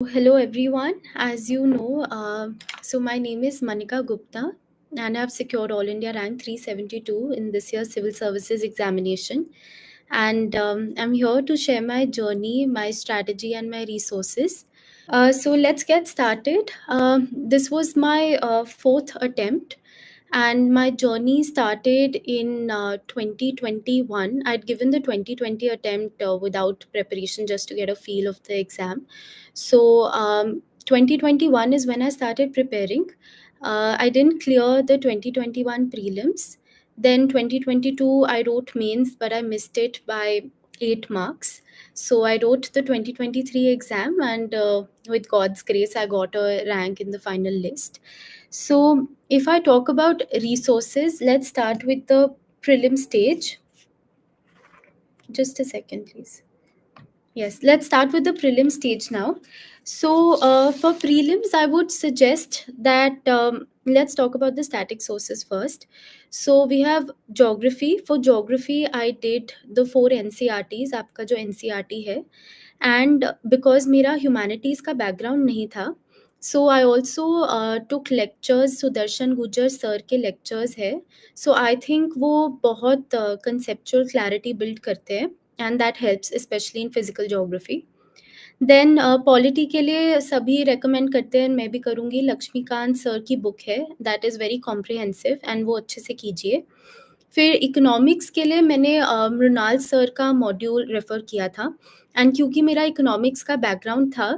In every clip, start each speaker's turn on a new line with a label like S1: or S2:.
S1: Hello everyone. As you know, so my name is Manika Gupta and I have secured All India rank 372 in this year's Civil Services examination. And I'm here to share my journey, my strategy, and my resources. So let's get started. This was my fourth attempt, and my journey started in 2021. I'd given the 2020 attempt without preparation just to get a feel of the exam. So 2021 is when I started preparing. I didn't clear the 2021 prelims. Then 2022, I wrote mains, but I missed it by 8 marks. So I wrote the 2023 exam, and with God's grace, I got a rank in the final list. So if I talk about resources, let's start with the prelim stage. Just a second, please. Yes, let's start with the prelim stage now. So, for prelims, I would suggest that let's talk about the static sources first. So, we have geography. For geography, I did the four NCRTs, आपका जो NCRT है. And because मेरा humanities का background नहीं था, so I also took lectures. Sudarshan गुजर sir के lectures है. So I think वो बहुत conceptual clarity build करते हैं. And that helps especially in physical geography. Then polity के लिए सभी रेकमेंड करते हैं, मैं भी करूँगी, लक्ष्मीकांत सर की बुक है, that is very comprehensive and वो अच्छे से कीजिए. फिर इकोनॉमिक्स के लिए मैंने मृणाल सर का मॉड्यूल रेफ़र किया था. एंड क्योंकि मेरा इकोनॉमिक्स का बैकग्राउंड था,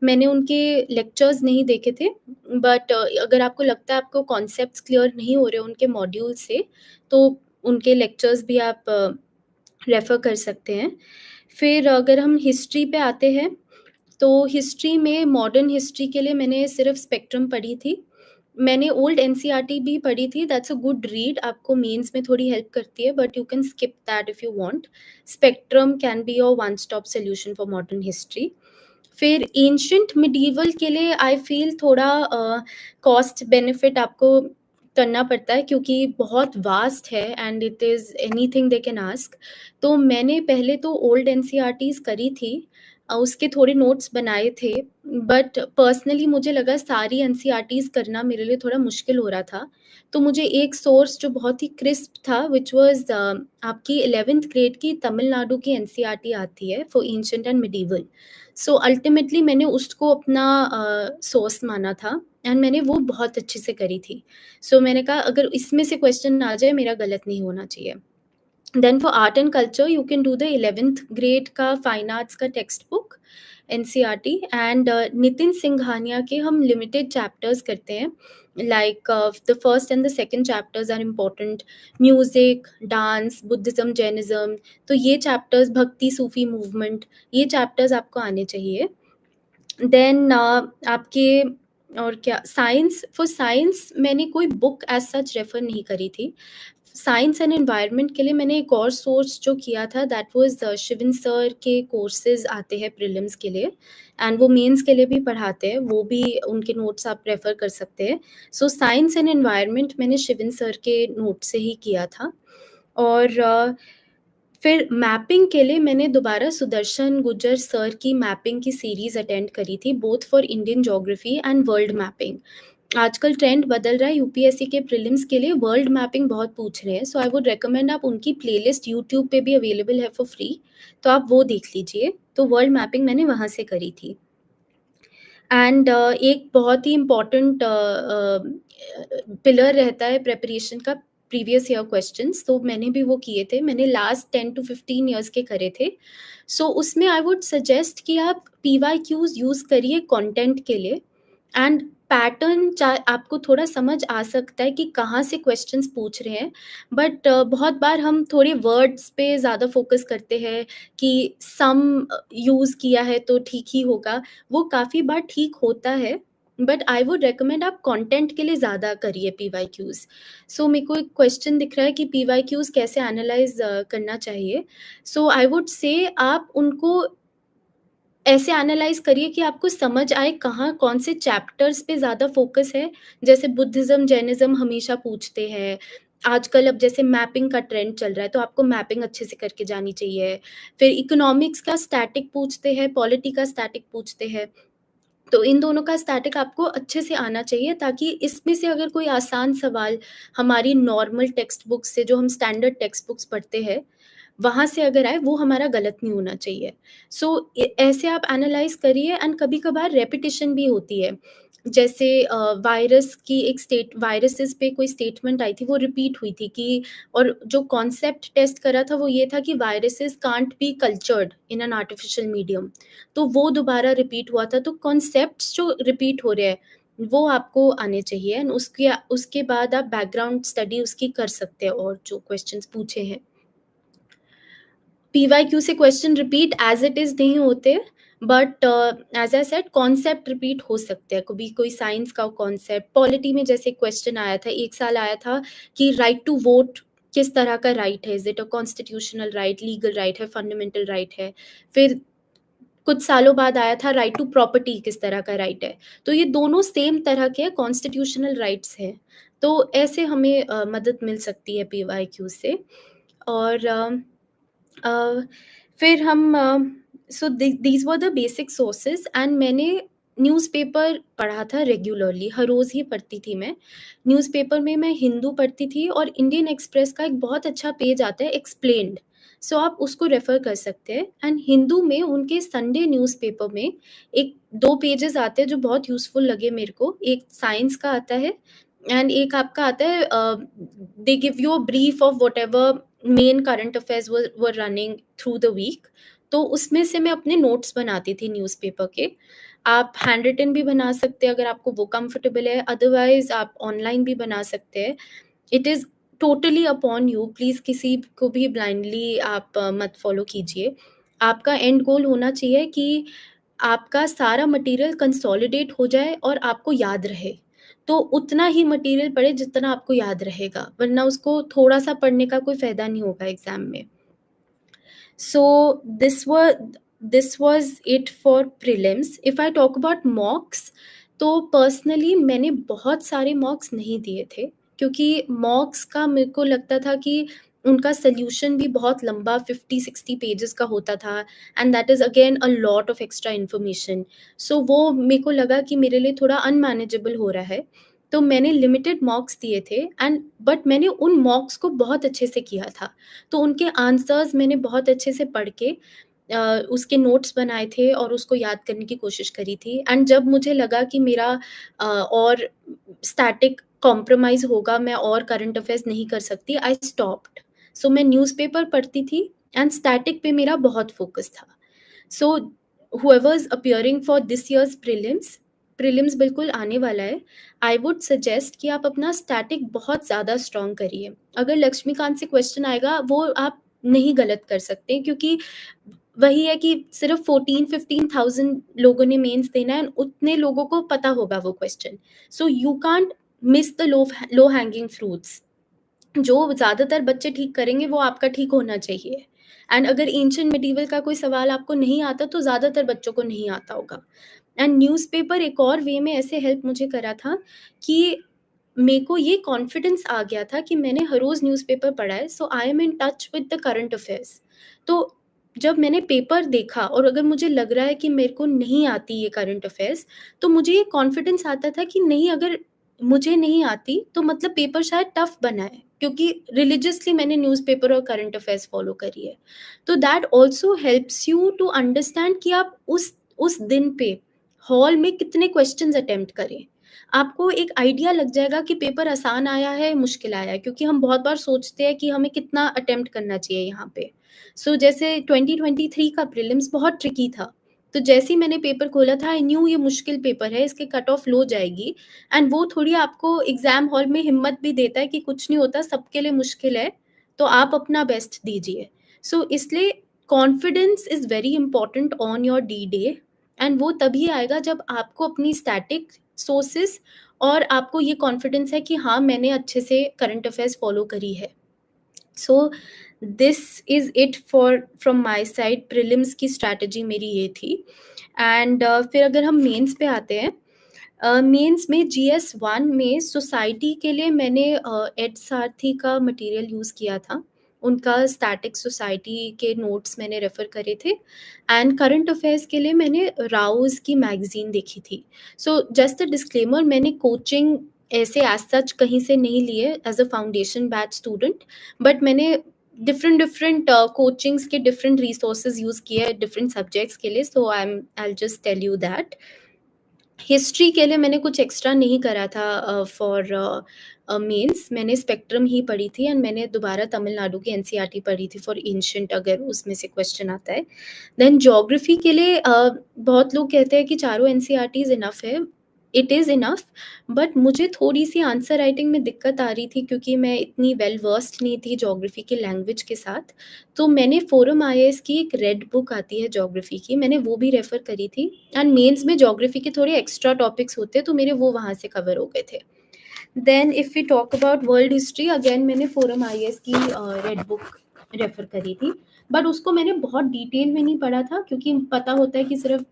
S1: मैंने उनके लेक्चर्स नहीं देखे थे. बट अगर आपको लगता है आपको कॉन्सेप्ट्स क्लियर नहीं हो रहे उनके मॉड्यूल से, तो उनके लेक्चर्स भी आप रेफ़र कर सकते हैं. फिर अगर हम हिस्ट्री पे आते हैं, तो हिस्ट्री में मॉडर्न हिस्ट्री के लिए मैंने सिर्फ स्पेक्ट्रम पढ़ी थी. मैंने ओल्ड एनसीईआरटी भी पढ़ी थी, दैट्स अ गुड रीड, आपको मेंस में थोड़ी हेल्प करती है, but you can skip that if you want. Spectrum can be your one stop solution for modern history. फिर एंशिएंट मिडीवल के लिए आई फील थोड़ा कॉस्ट बेनिफिट आपको करना पड़ता है, क्योंकि बहुत वास्ट है and it is anything they can ask. तो मैंने पहले तो ओल्ड एनसीईआरटीज़ करी थी, उसके थोड़े नोट्स बनाए थे, बट पर्सनली मुझे लगा सारी एनसीईआरटीज़ करना मेरे लिए थोड़ा मुश्किल हो रहा था. तो मुझे एक सोर्स जो बहुत ही क्रिस्प था, विच वाज़ आपकी 11th ग्रेड की तमिलनाडु की एनसीईआरटी आती है for ancient and medieval. So ultimately मैंने उसको अपना सोर्स माना था एंड मैंने वो बहुत अच्छे से करी थी. सो मैंने कहा अगर इसमें से क्वेश्चन आ जाए, मेरा गलत नहीं होना चाहिए. Then for art and culture you can do the 11th grade का फाइन आर्ट्स का text book NCERT. And Nitin Singhania के हम लिमिटेड चैप्टर्स करते हैं, like the first and the second chapters are important. Music, dance, Buddhism, Jainism, तो ये chapters, भक्ति, सूफी movement, ये चैप्टर्स आपको आने चाहिए. देन आपके और क्या, साइंस. फॉर साइंस मैंने कोई बुक एज सच रेफर नहीं करी थी. साइंस एंड एनवायरनमेंट के लिए मैंने एक और सोर्स जो किया था, दैट वाज शिवन सर के कोर्सेज आते हैं प्रीलिम्स के लिए, एंड वो मेंस के लिए भी पढ़ाते हैं, वो भी उनके नोट्स आप रेफर कर सकते हैं. सो साइंस एंड एनवायरनमेंट मैंने शिवन सर के नोट से ही किया था. और फिर मैपिंग के लिए मैंने दोबारा सुदर्शन गुजर सर की मैपिंग की सीरीज़ अटेंड करी थी, both for Indian geography and world mapping. आजकल ट्रेंड बदल रहा है, यूपीएससी के प्रीलिम्स के लिए वर्ल्ड मैपिंग बहुत पूछ रहे हैं. सो आई वुड रेकमेंड, आप उनकी प्लेलिस्ट यूट्यूब पे भी अवेलेबल है फॉर फ्री, तो आप वो देख लीजिए. तो वर्ल्ड मैपिंग मैंने वहाँ से करी थी. एंड एक बहुत ही इम्पॉर्टेंट पिलर रहता है प्रेपरेशन का, प्रीवियस ईयर क्वेश्चंस, तो मैंने भी वो किए थे. मैंने लास्ट 10 to 15 ईयर्स के करे थे. सो उसमें आई वुड सजेस्ट कि आप पीवाईक्यूज यूज़ करिए कंटेंट के लिए. एंड पैटर्न आपको थोड़ा समझ आ सकता है कि कहाँ से क्वेश्चंस पूछ रहे हैं, बट बहुत बार हम थोड़े वर्ड्स पे ज़्यादा फोकस करते हैं कि सम यूज़ किया है तो ठीक ही होगा. वो काफ़ी बार ठीक होता है, बट आई वुड रेकमेंड आप कंटेंट के लिए ज़्यादा करिए पीवाईक्यूज. सो मेरे को एक क्वेश्चन दिख रहा है कि पीवाईक्यूज कैसे एनालाइज करना चाहिए. सो आई वुड से आप उनको ऐसे एनालाइज करिए कि आपको समझ आए कहाँ कौन से चैप्टर्स पे ज़्यादा फोकस है. जैसे बुद्धिज्म, जैनिज्म हमेशा पूछते हैं. आजकल अब जैसे मैपिंग का ट्रेंड चल रहा है, तो आपको मैपिंग अच्छे से करके जानी चाहिए. फिर इकोनॉमिक्स का स्टैटिक पूछते हैं, पॉलिटी का स्टैटिक पूछते हैं. तो इन दोनों का स्टैटिक आपको अच्छे से आना चाहिए, ताकि इसमें से अगर कोई आसान सवाल हमारी नॉर्मल टेक्स्ट बुक से, जो हम स्टैंडर्ड टेक्स्ट बुक्स पढ़ते हैं, वहाँ से अगर आए, वो हमारा गलत नहीं होना चाहिए। सो ऐसे आप एनालाइज़ करिए, एंड कभी-कभार रेपिटिशन भी होती है। जैसे वायरसेस पे कोई स्टेटमेंट आई थी, वो रिपीट हुई थी कि, और जो कॉन्सेप्ट टेस्ट करा था वो ये था कि viruses can't be cultured in an artificial medium. तो वो दोबारा रिपीट हुआ था। तो कॉन्सेप्ट्स जो रिपीट हो रहे हैं, वो आपको आने चाहिए, एंड उसके उसके बाद आप बैकग्राउंड स्टडी उसकी कर सकते हैं, और जो क्वेश्चंस पूछे हैं। पीवाईक्यू से question repeat as it is नहीं होते, but as I said concept repeat हो सकते हैं। कभी कोई साइंस का कॉन्सेप्ट, पॉलिटी में जैसे क्वेश्चन आया था, एक साल आया था कि राइट टू वोट किस तरह का राइट है? Is it a constitutional right, legal right है, फंडामेंटल राइट है? फिर कुछ सालों बाद आया था राइट टू प्रॉपर्टी किस तरह का राइट है? तो ये दोनों सेम तरह के कॉन्स्टिट्यूशनल राइट्स हैं। तो ऐसे हमें मदद मिल सकती है पीवाईक्यू से। और अ, फिर हम so these were the basic sources, and मैंने न्यूज़पेपर पढ़ा था रेगुलरली, हर रोज़ ही पढ़ती थी मैं। न्यूज़पेपर में मैं हिंदू पढ़ती थी, और इंडियन एक्सप्रेस का एक बहुत अच्छा पेज आता है एक्सप्लेन्ड, सो आप उसको रेफ़र कर सकते हैं। एंड हिंदू में उनके संडे न्यूज़पेपर में एक 2 पेजेज़ आते हैं जो बहुत यूज़फुल लगे मेरे को। एक साइंस का आता है, एंड एक आपका आता है, they give you a brief of whatever main current affairs were running through the week. तो उसमें से मैं अपने नोट्स बनाती थी न्यूज़पेपर के। आप हैंड रिटन भी बना सकते हैं अगर आपको वो कंफर्टेबल है, अदरवाइज़ आप ऑनलाइन भी बना सकते हैं। It is totally upon you, please किसी को भी ब्लाइंडली आप मत फॉलो कीजिए। आपका एंड गोल होना चाहिए कि आपका सारा मटेरियल कंसोलिडेट हो जाए और आपको याद रहे। तो उतना ही मटेरियल पढ़ें जितना आपको याद रहेगा, वरना उसको थोड़ा-सा पढ़ने का कोई फ़ायदा नहीं होगा एग्ज़ाम में। So this was it for prelims. If I talk about mocks, तो पर्सनली मैंने बहुत सारे मॉक्स नहीं दिए थे, क्योंकि मॉक्स का मेरे को लगता था कि उनका सॉल्यूशन भी बहुत लंबा 50-60 पेजेस का होता था, and that is again a lot of extra information. सो वो मेरे को लगा कि मेरे लिए थोड़ा अनमैनेजेबल हो रहा है। तो मैंने लिमिटेड मॉक्स दिए थे, एंड बट मैंने उन मॉक्स को बहुत अच्छे से किया था। तो उनके आंसर्स मैंने बहुत अच्छे से पढ़ के उसके नोट्स बनाए थे, और उसको याद करने की कोशिश करी थी। एंड जब मुझे लगा कि मेरा और स्टैटिक कॉम्प्रोमाइज़ होगा, मैं और करंट अफेयर्स नहीं कर सकती, आई स्टॉप्ड। सो मैं न्यूज़पेपर पढ़ती थी, एंड स्टैटिक पे मेरा बहुत फ़ोकस था। So whoever's appearing for this year's prelims बिल्कुल आने वाला है। आई वुड सजेस्ट कि आप अपना स्टैटिक बहुत ज़्यादा स्ट्रॉन्ग करिए। अगर लक्ष्मीकांत से क्वेश्चन आएगा, वो आप नहीं गलत कर सकते, क्योंकि वही है कि सिर्फ 14-15,000 लोगों ने मेंस देना है, उतने लोगों को पता होगा वो question. So you can't miss the low hanging fruits. जो ज़्यादातर बच्चे ठीक करेंगे, वो आपका ठीक होना चाहिए। एंड अगर एंशिएंट मिडीवल का कोई सवाल आपको नहीं आता, तो ज़्यादातर बच्चों को नहीं आता होगा। एंड न्यूज़पेपर एक और वे में ऐसे हेल्प मुझे करा था कि मेरे को ये कॉन्फिडेंस आ गया था कि मैंने हर रोज़ न्यूज़पेपर पढ़ा है, so I am in touch with the current affairs. तो जब मैंने पेपर देखा, और अगर मुझे लग रहा है कि मेरे को नहीं आती ये करंट अफेयर्स, तो मुझे ये कॉन्फिडेंस आता था कि नहीं, अगर मुझे नहीं आती तो मतलब पेपर शायद टफ बना है, क्योंकि रिलिजियसली मैंने न्यूज़पेपर और करंट अफेयर्स फॉलो करी है। तो that also helps you to understand कि आप उस दिन पे हॉल में कितने क्वेश्चंस अटेम्प्ट करें। आपको एक आइडिया लग जाएगा कि पेपर आसान आया है, मुश्किल आया है, क्योंकि हम बहुत बार सोचते हैं कि हमें कितना अटेम्प्ट करना चाहिए यहाँ पे। सो जैसे 2023 का प्रीलिम्स बहुत ट्रिकी था। तो जैसे ही मैंने पेपर खोला था, आई न्यू ये मुश्किल पेपर है, इसके कट ऑफ लो जाएगी, एंड वो थोड़ी आपको एग्ज़ाम हॉल में हिम्मत भी देता है कि कुछ नहीं होता, सबके लिए मुश्किल है, तो आप अपना बेस्ट दीजिए। सो इसलिए confidence is very important on your D day, and वो तभी आएगा जब आपको अपनी स्टैटिक सोर्सेस, और आपको ये कॉन्फिडेंस है कि हाँ, मैंने अच्छे से करंट अफेयर्स फॉलो करी है। So this is it for from my side. Prelims की स्ट्रैटेजी मेरी ये थी। एंड फिर अगर हम मेंस पे आते हैं, मेंस में GS1 में सोसाइटी के लिए मैंने एड सारथी का मटेरियल यूज़ किया था। उनका स्टैटिक सोसाइटी के नोट्स मैंने रेफ़र करे थे एंड करंट अफेयर्स के लिए मैंने राउज़ की मैगज़ीन देखी थी। सो जस्ट अ डिस्क्लेमर, मैंने कोचिंग ऐसे एज़ सच कहीं से नहीं लिए as a foundation batch student, but मैंने डिफरेंट कोचिंग्स के डिफरेंट रिसोर्सेज़ यूज़ किए हैं डिफरेंट सब्जेक्ट्स के लिए, so I will just tell you that. History के लिए मैंने कुछ एक्स्ट्रा नहीं करा था फॉर मेंस, मैंने स्पेक्ट्रम ही पढ़ी थी एंड मैंने दोबारा तमिलनाडु की एनसीईआरटी पढ़ी थी फॉर एंशिएंट, अगर उसमें से क्वेश्चन आता है। देन ज्योग्राफी के लिए बहुत लोग कहते हैं कि चारों एनसीईआरटीज़ इनफ है। इट इज़ इनफ, बट मुझे थोड़ी-सी आंसर राइटिंग में दिक्कत आ रही थी क्योंकि मैं इतनी वेल वर्स्ड नहीं थी ज्योग्राफी के लैंग्वेज के साथ। तो मैंने फोरम आईएएस की एक रेड बुक आती है ज्योग्राफी की, मैंने वो भी रेफ़र करी थी एंड मेंस में ज्योग्राफी के थोड़े एक्स्ट्रा टॉपिक्स होते हैं तो मेरे वो वहाँ से कवर हो गए थे। Then if we talk about world history, again मैंने फोरम आईएएस की रेड बुक रेफ़र करी थी, बट उसको मैंने बहुत डिटेल में नहीं पढ़ा था क्योंकि पता होता है कि सिर्फ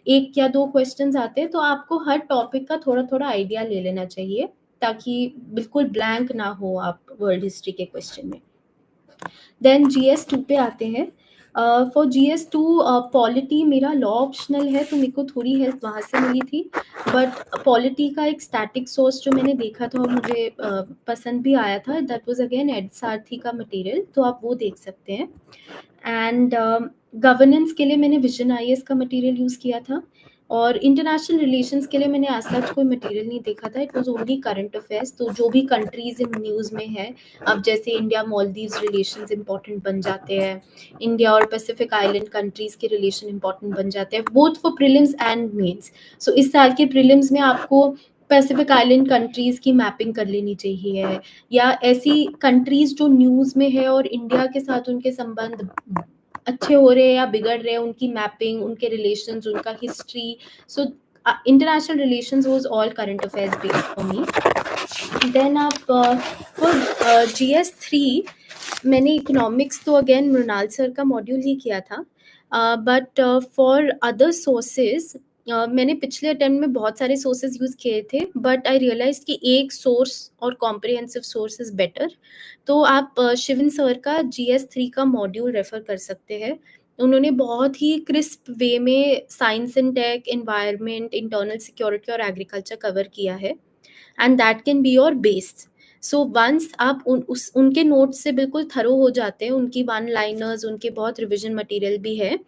S1: 1 या 2 क्वेश्चन्स आते हैं, तो आपको हर टॉपिक का थोड़ा-थोड़ा आइडिया ले लेना चाहिए, ताकि बिल्कुल ब्लैंक ना हो आप वर्ल्ड हिस्ट्री के क्वेश्चन में। देन जीएस 2 पे आते हैं। फॉर जीएस 2 पॉलिटी मेरा लॉ ऑप्शनल है, तो मेरे को थोड़ी हेल्प वहाँ से मिली थी, बट पॉलिटी का एक स्टैटिक सोर्स जो मैंने देखा था और मुझे पसंद भी आया था, दैट वाज़ अगेन एड सारथी का मटेरियल, तो आप वो देख सकते हैं। एंड गवर्नेंस के लिए मैंने विजन आईएएस का मटेरियल यूज़ किया था और इंटरनेशनल रिलेशंस के लिए मैंने एज सच कोई मटेरियल नहीं देखा था, it was only current affairs, तो जो भी कंट्रीज़ इन न्यूज़ में है, अब जैसे इंडिया मालदीव्स रिलेशंस इंपॉर्टेंट बन जाते हैं, इंडिया और पैसिफिक आइलैंड कंट्रीज़ के रिलेशन इंपॉर्टेंट बन जाते हैं, both for prelims and mains. So इस साल के प्रीलिम्स में आपको पैसिफिक आइलैंड कंट्रीज़ की मैपिंग कर लेनी चाहिए, या ऐसी कंट्रीज़ जो न्यूज़ में है और इंडिया के साथ उनके संबंध अच्छे हो रहे हैं या बिगड़ रहे हैं, उनकी मैपिंग, उनके रिलेशंस, उनका history. So international relations was all current affairs based for me. Then आप फॉर जीएस 3 मैंने इकोनॉमिक्स तो अगेन मृणाल सर का मॉड्यूल ही किया था, बट फॉर अदर सोर्सेज मैंने पिछले अटेम्प्ट में बहुत सारे सोर्सेज यूज़ किए थे, बट आई रियलाइज कि एक सोर्स और कॉम्प्रिहेंसिव सोर्स इज़ बेटर। तो आप शिवन सर का जीएस 3 का मॉड्यूल रेफ़र कर सकते हैं। उन्होंने बहुत ही क्रिस्प वे में science and tech, environment, internal security और एग्रीकल्चर कवर किया है, and that can be your base. So once आप उनके नोट्स से बिल्कुल थरो हो जाते हैं, उनकी वन लाइनर्स, उनके बहुत रिविजन मटेरियल भी है,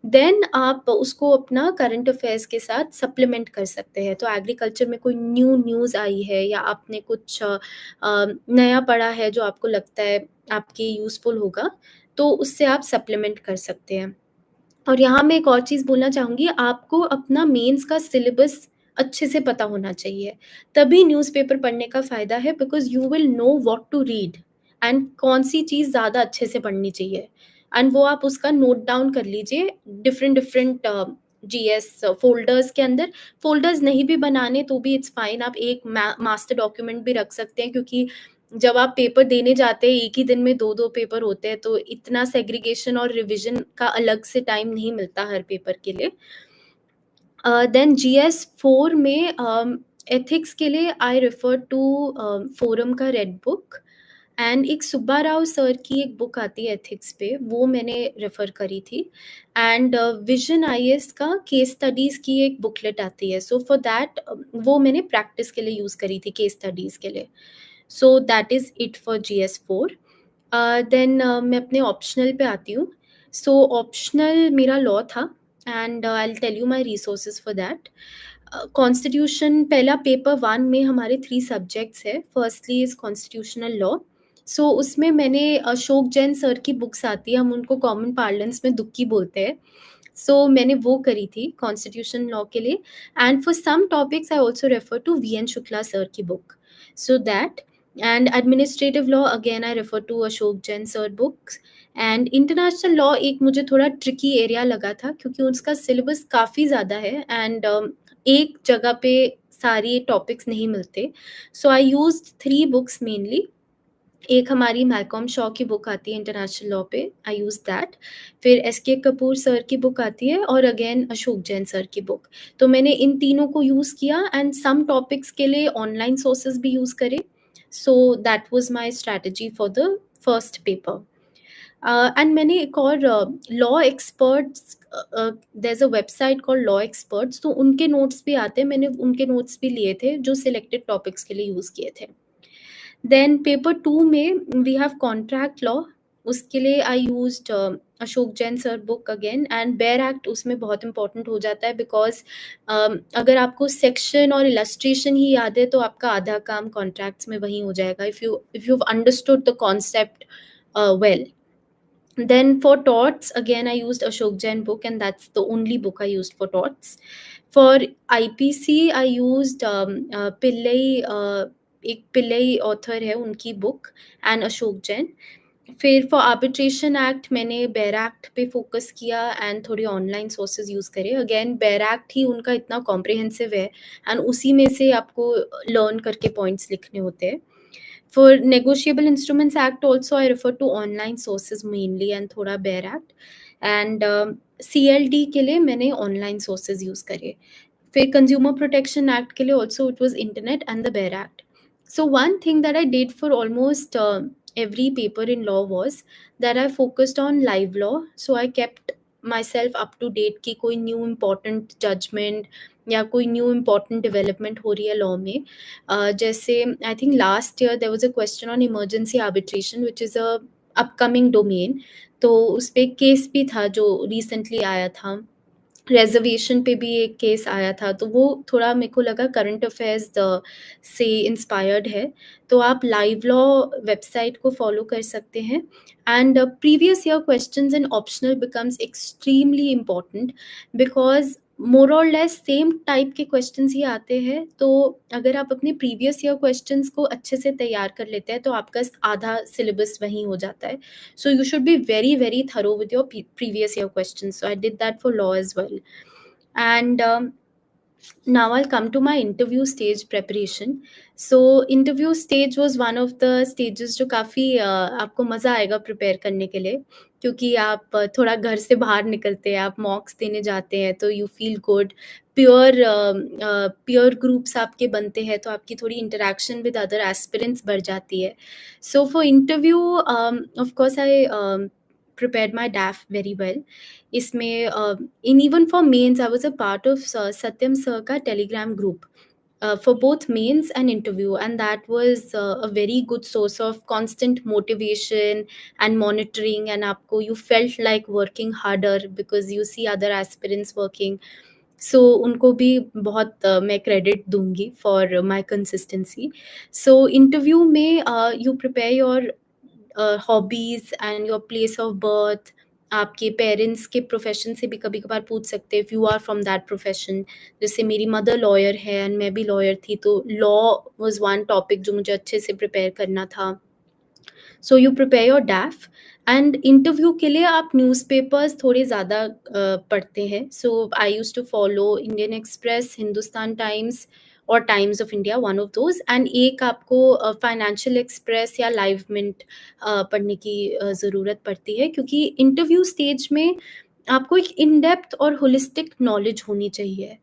S1: देन आप उसको अपना करंट अफेयर्स के साथ सप्लीमेंट कर सकते हैं। तो एग्रीकल्चर में कोई न्यूज़ आई है या आपने कुछ नया पढ़ा है जो आपको लगता है आपके यूज़फुल होगा, तो उससे आप सप्लीमेंट कर सकते हैं। और यहाँ मैं एक और चीज़ बोलना चाहूँगी, आपको अपना मेंस का सिलेबस अच्छे से पता होना चाहिए, तभी न्यूज़पेपर पढ़ने का फ़ायदा है, because you will know what to read and कौन-सी चीज़ ज़्यादा अच्छे से पढ़नी चाहिए, एंड वो आप उसका नोट डाउन कर लीजिए डिफरेंट जीएस फ़ोल्डर्स के अंदर। फ़ोल्डर्स नहीं भी बनाने तो भी इट्स फाइन, आप एक मास्टर डॉक्यूमेंट भी रख सकते हैं, क्योंकि जब आप पेपर देने जाते हैं, एक ही दिन में 2-2 पेपर होते हैं, तो इतना सेग्रीगेशन और रिविज़न का अलग से टाइम नहीं मिलता हर पेपर के लिए। देन जीएस 4 में एथिक्स के लिए आई रेफर टू फोरम का रेड बुक, एंड एक सुब्बा राव सर की एक बुक आती है एथिक्स पे, वो मैंने रेफर करी थी, एंड विजन आईएएस का केस स्टडीज़ की एक बुकलेट आती है, सो फॉर दैट वो मैंने प्रैक्टिस के लिए यूज़ करी थी, केस स्टडीज़ के लिए। So that is it for GS 4। Then मैं अपने ऑप्शनल पे आती हूँ। सो ऑप्शनल मेरा लॉ था, and I will tell you my resources for that. Constitution पहला पेपर 1 में हमारे 3 सब्जेक्ट्स है। Firstly is constitutional law, so उसमें मैंने अशोक जैन सर की बुक्स आती है, हम उनको कॉमन पार्लेंस में दुक्की बोलते हैं। सो मैंने वो करी थी कॉन्स्टिट्यूशन लॉ के लिए, and for some topics I also refer to VN Shukla sir की book, so that. And administrative law again I refer to Ashok Jain sir books. And international law एक मुझे थोड़ा ट्रिकी एरिया लगा था, क्योंकि उसका सिलेबस काफ़ी ज़्यादा है, एंड एक जगह पे सारे टॉपिक्स नहीं मिलते। सो आई यूज्ड 3 बुक्स मेनली। एक हमारी मैल्कॉम शॉ की बुक आती है इंटरनेशनल लॉ पे, आई यूज़ दैट। फिर एसके कपूर सर की बुक आती है, और अगेन अशोक जैन सर की बुक। तो मैंने इन तीनों को यूज़ किया, एंड सम टॉपिक्स के लिए ऑनलाइन सोर्सेज भी यूज़ करे। So that was my strategy for the first paper. And मैंने एक और law experts, there is a website called law experts, तो उनके नोट्स भी आते हैं, मैंने उनके नोट्स भी लिए थे जो सिलेक्टेड टॉपिक्स के लिए यूज़ किए थे। देन पेपर 2 में वी हैव कॉन्ट्रैक्ट लॉ, उसके लिए I used Ashok Jain sir book again, and bare act उसमें बहुत इंपॉर्टेंट हो जाता है बिकॉज़ अगर आपको सेक्शन और इलस्ट्रेशन ही याद है तो आपका आधा काम कॉन्ट्रैक्ट्स में वहीं हो जाएगा, if you have understood the concept well. Then for torts, again I used Ashok Jain book, and that's the only book I used for torts. For IPC, I used Pillai, एक Pillai author है उनकी book, and Ashok Jain. फिर for arbitration act मैंने बेर act पे focus किया and थोड़ी online sources use करे. अगेन बेर एक्ट ही उनका इतना कॉम्प्रिहेंसिव है एंड उसी में से आपको लर्न करके पॉइंट्स लिखने होते हैं. For Negotiable Instruments Act also I refer to online sources mainly and थोड़ा बेयर एक्ट. एंड CLD के लिए मैंने ऑनलाइन सोर्सेज यूज़ करे. फिर कंज्यूमर प्रोटेक्शन एक्ट के लिए also it was internet and the bare act. So one thing that I did for almost every paper in law was that I focused on live law. So I kept myself up to date कि कोई new important judgment या कोई new important development हो रही है law में. जैसे I think last year there was a question on emergency arbitration which is a upcoming domain. तो उस पे केस भी था जो रिसेंटली आया था. रिजर्वेशन पे भी एक केस आया था, तो वो थोड़ा मेरे को लगा करंट अफेयर्स से इंस्पायर्ड है. तो आप लाइव लॉ वेबसाइट को फॉलो कर सकते हैं. And previous year questions in optional becomes extremely important because more और लेस सेम टाइप के क्वेश्चंस ही आते हैं. तो अगर आप अपने प्रीवियस ईयर क्वेश्चंस को अच्छे से तैयार कर लेते हैं तो आपका आधा सिलेबस वहीं हो जाता है. So you should be very, very thorough with your previous year questions. So I did that for law as well. And now I'll come to my interview stage preparation. So interview stage was one of the stages जो काफ़ी आपको मज़ा आएगा prepare करने के लिए, क्योंकि आप थोड़ा घर से बाहर निकलते हैं, आप मॉक्स देने जाते हैं तो you feel good. Peer groups आपके बनते हैं तो आपकी थोड़ी इंटरेक्शन विद अदर एस्पिरेंट्स बढ़ जाती है. So for interview, of course I prepared my DAF very well. इसमें in even for mains I was a part of Satyam sir का Telegram group for both mains and interview, and that was a very good source of constant motivation and monitoring, and आपको you felt like working harder because you see other aspirants working. So उनको भी बहुत मैं credit दूंगी for my consistency. So interview में you prepare your hobbies and your place of birth. आपके parents के profession से भी कभी कभार पूछ सकते हैं if you are from that profession. जैसे मेरी मदर लॉयर है एंड मैं भी लॉयर थी, तो लॉ वाज वन टॉपिक जो मुझे अच्छे से प्रिपेयर करना था. So you prepare your DAF. And interview के लिए आप न्यूज़पेपर्स थोड़े ज़्यादा पढ़ते हैं. So I use to follow Indian Express, Hindustan Times और Times of India, one of those. And एक आपको फाइनेंशियल एक्सप्रेस या लाइव मिंट पढ़ने की ज़रूरत पड़ती है, क्योंकि इंटरव्यू स्टेज में आपको एक इन डेप्थ और होलिस्टिक नॉलेज होनी चाहिए.